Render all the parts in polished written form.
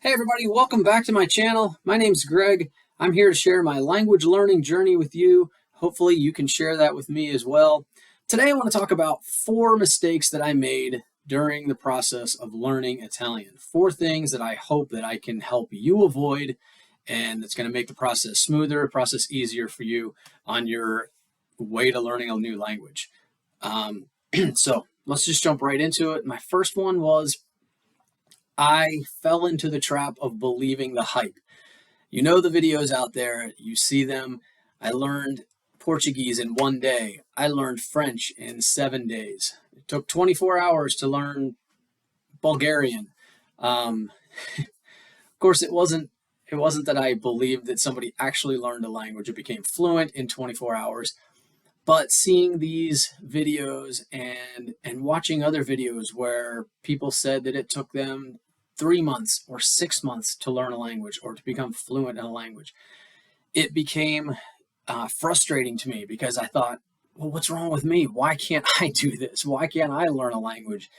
Hey everybody, welcome back to my channel. My name's Greg. I'm here to share my language learning journey with you. Hopefully you can share that with me as well. Today I want to talk about 4 mistakes that I made during the process of learning Italian. 4 things that I hope that I can help you avoid, and that's going to make the process smoother, process easier for you on your way to learning a new language. So let's just jump right into it. My first one was I fell into the trap of believing the hype. You know the videos out there, you see them. I learned Portuguese in 1 day. I learned French in 7 days. It took 24 hours to learn Bulgarian. Of course, it wasn't that I believed that somebody actually learned a language or became fluent in 24 hours. But seeing these videos and watching other videos where people said that it took them 3 months or 6 months to learn a language or to become fluent in a language, it became frustrating to me because I thought, well, what's wrong with me? Why can't I do this? Why can't I learn a language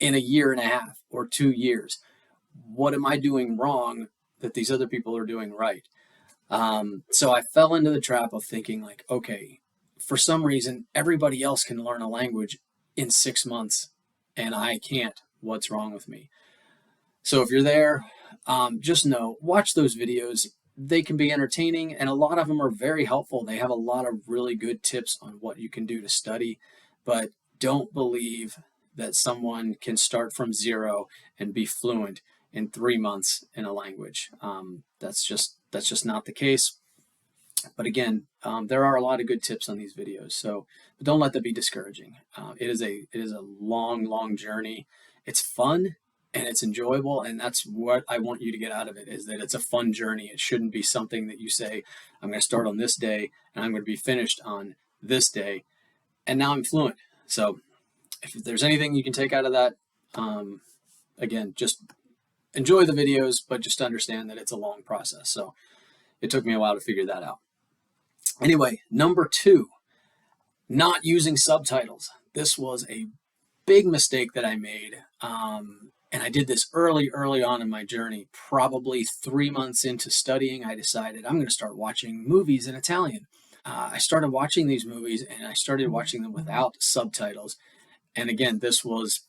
in a year and a half or 2 years? What am I doing wrong that these other people are doing right? So I fell into the trap of thinking like, okay, for some reason, everybody else can learn a language in 6 months and I can't. What's wrong with me? So if you're there, just know, watch those videos. They can be entertaining and a lot of them are very helpful. They have a lot of really good tips on what you can do to study, but don't believe that someone can start from zero and be fluent in 3 months in a language. That's just not the case. But again, there are a lot of good tips on these videos, so but don't let that be discouraging. It is a long journey. It's fun and it's enjoyable, and that's what I want you to get out of it, is that it's a fun journey. It shouldn't be something that you say, I'm going to start on this day and I'm going to be finished on this day, and now I'm fluent. So if there's anything you can take out of that, again, just enjoy the videos, but just understand that it's a long process. So it took me a while to figure that out. Anyway, number 2, not using subtitles. This was a big mistake that I made. And I did this early on in my journey. Probably 3 months into studying, I decided I'm going to start watching movies in Italian. I started watching these movies and I started watching them without subtitles. And again, this was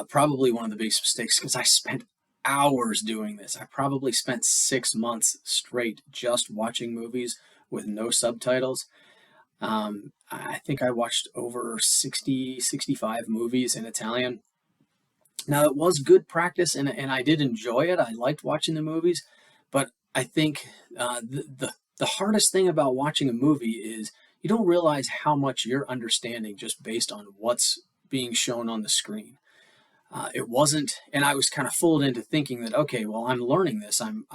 probably one of the biggest mistakes because I spent hours doing this. I probably spent 6 months straight just watching movies with no subtitles. I think I watched over 65 movies in Italian. Now, it was good practice, and I did enjoy it. I liked watching the movies, but I think the hardest thing about watching a movie is you don't realize how much you're understanding just based on what's being shown on the screen. It wasn't, and I was kind of fooled into thinking that, okay, well, I'm learning this. I'm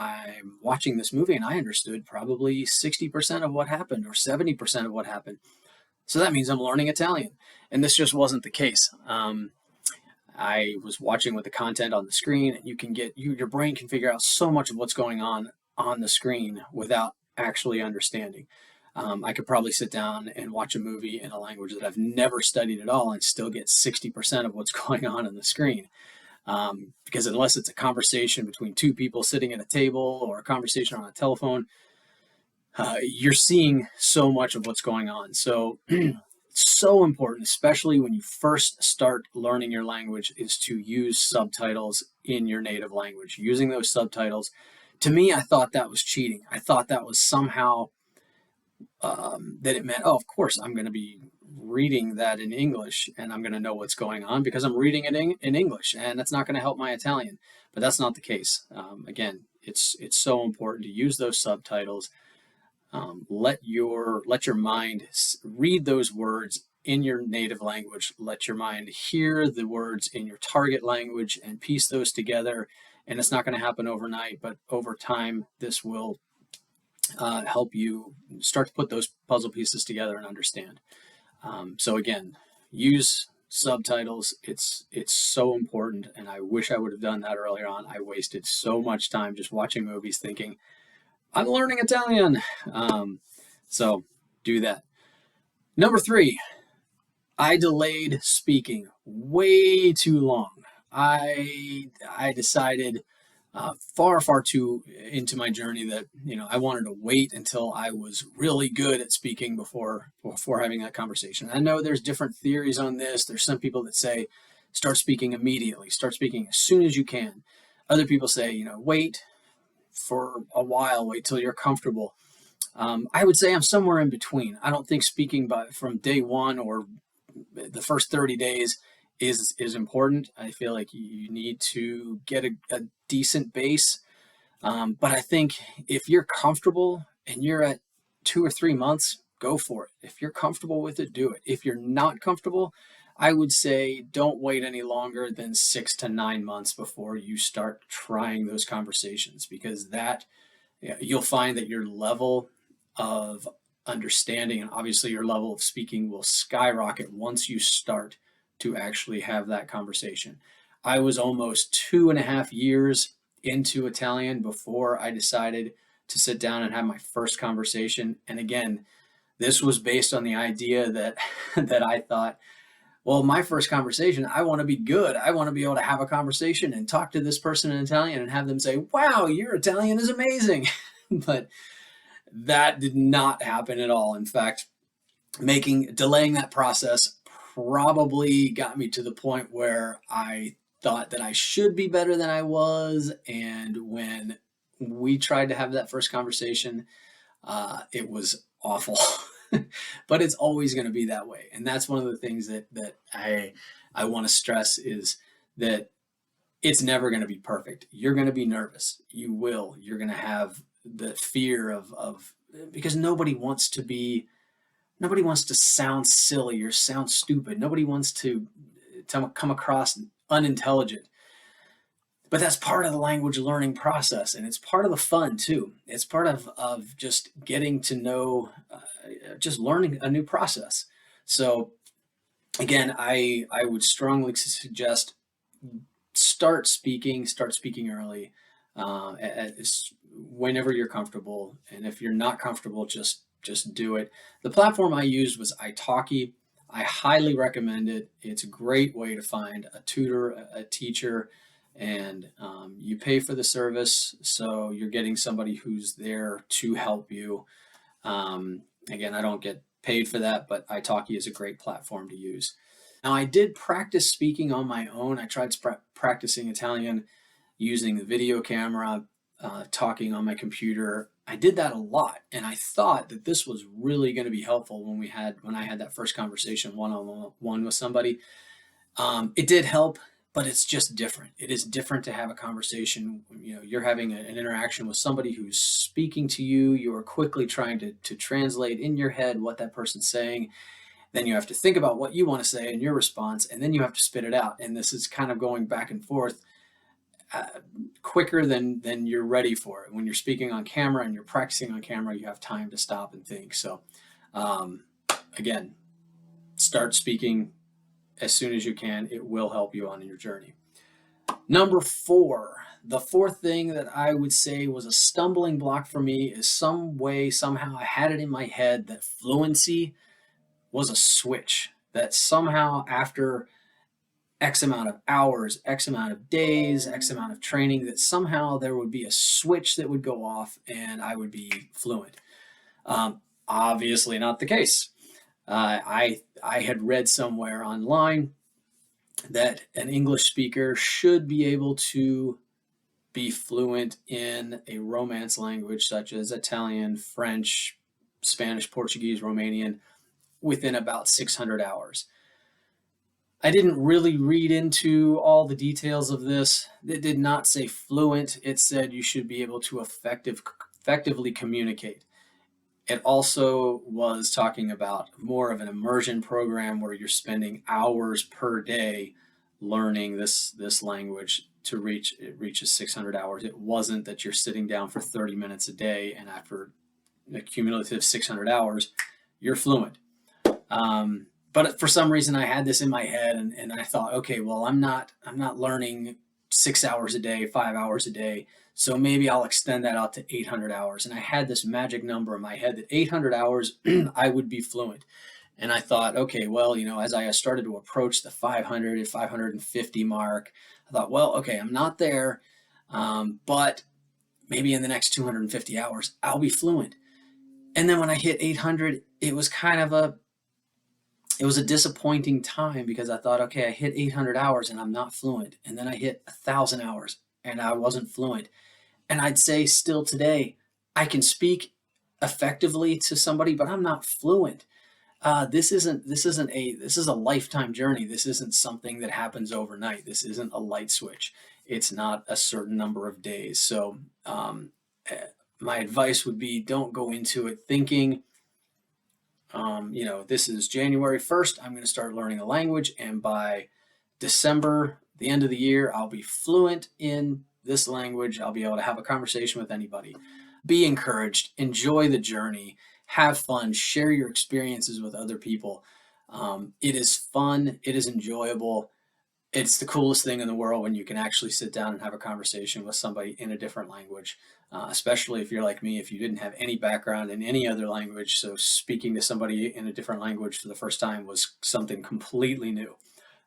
watching this movie, and I understood probably 60% of what happened or 70% of what happened. So that means I'm learning Italian, and this just wasn't the case. I was watching with the content on the screen, and you can get your brain can figure out so much of what's going on the screen without actually understanding. I could probably sit down and watch a movie in a language that I've never studied at all and still get 60% of what's going on the screen. Because unless it's a conversation between 2 people sitting at a table or a conversation on a telephone, you're seeing so much of what's going on. So so important, especially when you first start learning your language, is to use subtitles in your native language. Using those subtitles, to me, I thought that was cheating. I thought that was somehow that it meant, oh, of course, I'm going to be reading that in English and I'm going to know what's going on because I'm reading it in English, and that's not going to help my Italian. But that's not the case. Again, it's so important to use those subtitles. Let your mind read those words in your native language. Let your mind hear the words in your target language and piece those together. And it's not going to happen overnight, but over time, this will help you start to put those puzzle pieces together and understand. So again, use subtitles. It's so important, and I wish I would have done that earlier on. I wasted so much time just watching movies thinking, I'm learning Italian. So do that. Number 3, I delayed speaking way too long. I decided far too into my journey that I wanted to wait until I was really good at speaking before having that conversation. I know there's different theories on this. There's some people that say start speaking immediately, start speaking as soon as you can. Other people say wait for a while, wait till you're comfortable. I would say I'm somewhere in between. I don't think speaking from day one or the first 30 days is important. I feel like you need to get a decent base. But I think if you're comfortable and you're at 2 or 3 months, go for it. If you're comfortable with it, do it. If you're not comfortable, I would say don't wait any longer than 6 to 9 months before you start trying those conversations, because you'll find that your level of understanding and obviously your level of speaking will skyrocket once you start to actually have that conversation. I was almost 2.5 years into Italian before I decided to sit down and have my first conversation. And again, this was based on the idea that that I thought, well, my first conversation, I want to be good. I want to be able to have a conversation and talk to this person in Italian and have them say, "Wow, your Italian is amazing." But that did not happen at all. In fact, delaying that process probably got me to the point where I thought that I should be better than I was. And when we tried to have that first conversation, it was awful. But it's always going to be that way. And that's one of the things that I want to stress is that it's never going to be perfect. You're going to be nervous. You're going to have the fear of because nobody wants to sound silly or sound stupid. Nobody wants to come across unintelligent. But that's part of the language learning process, and it's part of the fun too. It's part of just getting to know, just learning a new process. So again, I would strongly suggest start speaking early, whenever you're comfortable. And if you're not comfortable, just do it. The platform I used was italki. I highly recommend it. It's a great way to find a tutor, a teacher, and you pay for the service, so you're getting somebody who's there to help you. Again, I don't get paid for that, but italki is a great platform to use. Now, I did practice speaking on my own. I tried practicing Italian using the video camera, talking on my computer. I did that a lot, and I thought that this was really going to be helpful when I had that first conversation one-on-one with somebody. It did help, but it's just different. It is different to have a conversation. You're having an interaction with somebody who's speaking to you. You are quickly trying to translate in your head what that person's saying. Then you have to think about what you want to say in your response, and then you have to spit it out. And this is kind of going back and forth quicker than you're ready for it. When you're speaking on camera and you're practicing on camera, you have time to stop and think. So again, start speaking as soon as you can. It will help you on your journey. Number 4, the fourth thing that I would say was a stumbling block for me is somehow I had it in my head that fluency was a switch, that somehow after X amount of hours, X amount of days, X amount of training, that somehow there would be a switch that would go off and I would be fluent. Obviously not the case. I had read somewhere online that an English speaker should be able to be fluent in a Romance language such as Italian, French, Spanish, Portuguese, Romanian within about 600 hours. I didn't really read into all the details of this. It did not say fluent. It said you should be able to effectively communicate. It also was talking about more of an immersion program where you're spending hours per day learning this language to reach 600 hours. It wasn't that you're sitting down for 30 minutes a day and after a cumulative 600 hours, you're fluent. But for some reason I had this in my head and I thought, okay, well, I'm not learning 6 hours a day, 5 hours a day. So maybe I'll extend that out to 800 hours. And I had this magic number in my head that 800 hours I would be fluent. And I thought, okay, well, as I started to approach the 500 and 550 mark, I thought, well, okay, I'm not there. But maybe in the next 250 hours, I'll be fluent. And then when I hit 800, it was a disappointing time because I thought, okay, I hit 800 hours and I'm not fluent. And then I hit 1,000 hours and I wasn't fluent. And I'd say still today, I can speak effectively to somebody, but I'm not fluent. This is a lifetime journey. This isn't something that happens overnight. This isn't a light switch. It's not a certain number of days. So eh, my advice would be, don't go into it thinking, this is January 1st, I'm going to start learning a language, and by December, the end of the year, I'll be fluent in this language. I'll be able to have a conversation with anybody. Be encouraged, enjoy the journey, have fun, share your experiences with other people. It is fun, it is enjoyable. It's the coolest thing in the world when you can actually sit down and have a conversation with somebody in a different language, especially if you're like me, if you didn't have any background in any other language. So speaking to somebody in a different language for the first time was something completely new.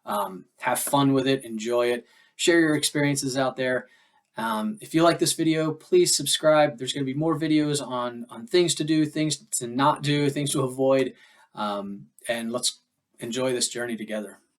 Have fun with it, enjoy it, share your experiences out there. If you like this video, please subscribe. There's going to be more videos on things to do, things to not do, things to avoid, and let's enjoy this journey together.